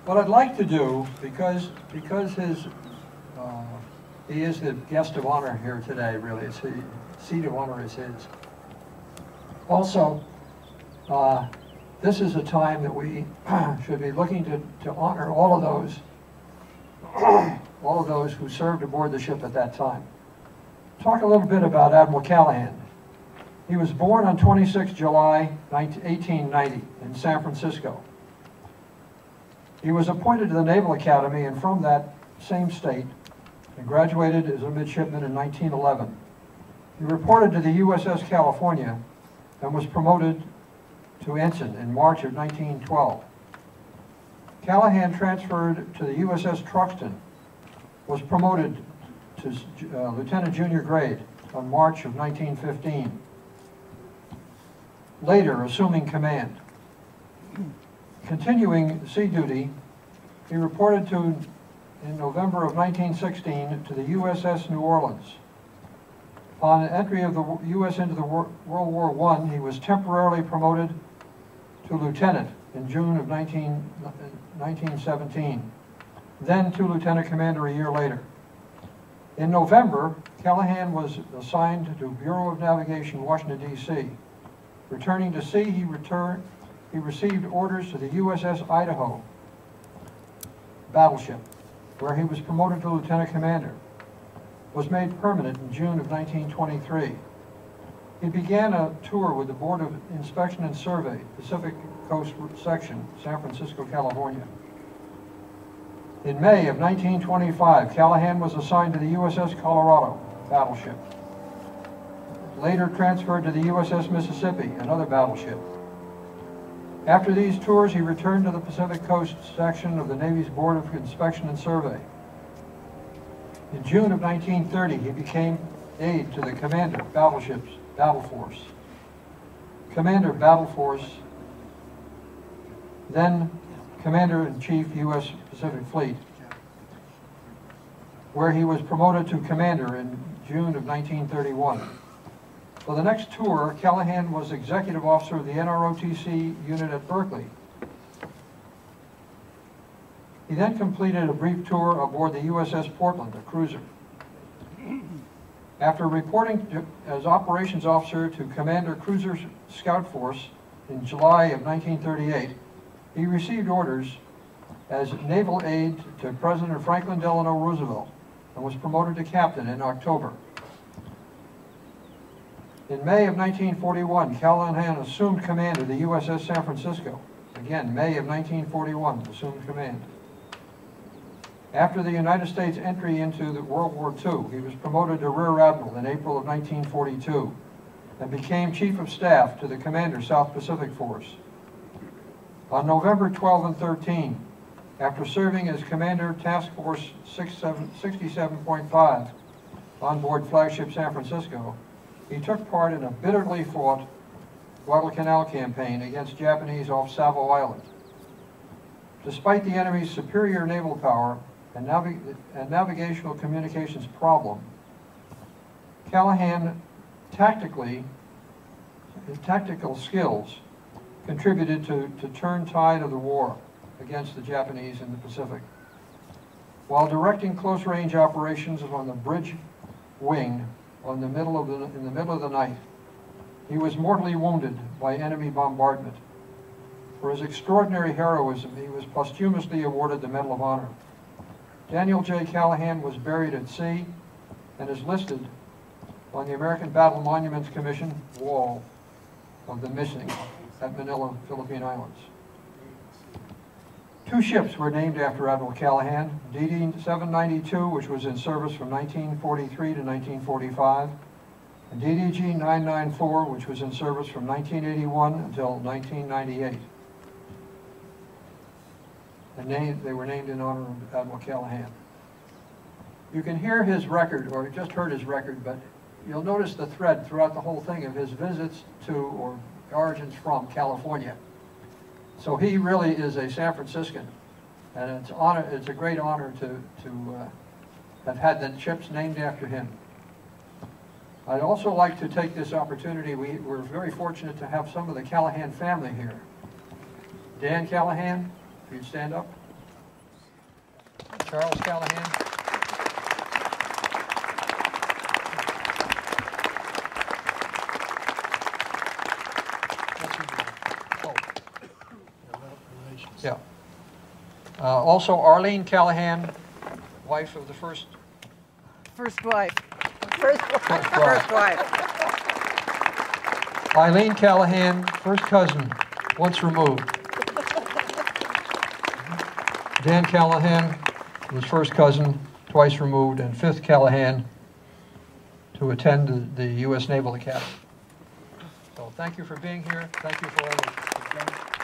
What I'd like to do, because he is the guest of honor here today, really, it's the seat of honor is his. Also, this is a time that we should be looking to honor all of those who served aboard the ship at that time. Talk a little bit about Admiral Callahan. He was born on 26 July 1890 in San Francisco. He was appointed to the Naval Academy and from that same state and graduated as a midshipman in 1911. He reported to the USS California and was promoted to ensign in March of 1912. Callahan transferred to the USS Truxtun, was promoted to lieutenant junior grade on March of 1915, later assuming command. Continuing sea duty, he reported in November of 1916 to the USS New Orleans. Upon entry of the U.S. into the World War I, he was temporarily promoted to lieutenant in June of 1917, then to lieutenant commander a year later. In November, Callahan was assigned to Bureau of Navigation, Washington, D.C. Returning to sea, he received orders to the USS Idaho battleship, where he was promoted to lieutenant commander. Was made permanent in June of 1923. He began a tour with the Board of Inspection and Survey, Pacific Coast Section, San Francisco, California. In May of 1925, Callahan was assigned to the USS Colorado battleship. Later transferred to the USS Mississippi, another battleship. After these tours, he returned to the Pacific Coast Section of the Navy's Board of Inspection and Survey. In June of 1930, he became aide to the Commander, Battleships, Battle Force. Commander, Battle Force, then Commander-in-Chief, U.S. Pacific Fleet, where he was promoted to Commander in June of 1931. For the next tour, Callahan was Executive Officer of the NROTC unit at Berkeley. He then completed a brief tour aboard the USS Portland, a cruiser. After reporting as Operations Officer to Commander Cruiser Scout Force in July of 1938, he received orders as Naval Aide to President Franklin Delano Roosevelt and was promoted to Captain in October. In May of 1941, Callahan assumed command of the USS San Francisco. Again, May of 1941, assumed command. After the United States entry into the World War II, he was promoted to Rear Admiral in April of 1942 and became Chief of Staff to the Commander, South Pacific Force. On November 12 and 13, after serving as Commander Task Force 67.5 on board flagship San Francisco, he took part in a bitterly fought Guadalcanal campaign against Japanese off Savo Island. Despite the enemy's superior naval power and navigational communications problem, Callahan his tactical skills contributed to turn tide of the war against the Japanese in the Pacific. While directing close-range operations on the bridge wing in the middle of the night, he was mortally wounded by enemy bombardment. For his extraordinary heroism, he was posthumously awarded the Medal of Honor. Daniel J. Callahan was buried at sea and is listed on the American Battle Monuments Commission wall of the missing at Manila, Philippine Islands. Two ships were named after Admiral Callahan, DD-792, which was in service from 1943 to 1945, and DDG-994, which was in service from 1981 until 1998. They were named in honor of Admiral Callahan. You can hear his record, or just heard his record, but you'll notice the thread throughout the whole thing of his visits to, or origins from, California. So he really is a San Franciscan, and it's a great honor to have had the ships named after him. I'd also like to take this opportunity, we're very fortunate to have some of the Callahan family here. Dan Callahan, if you'd stand up. Charles Callahan. Yeah. Also, Arlene Callahan, wife of the first wife. First wife. Eileen Callahan, first cousin, once removed. Dan Callahan was first cousin, twice removed, and fifth Callahan to attend the U.S. Naval Academy. So thank you for being here. Thank you for all the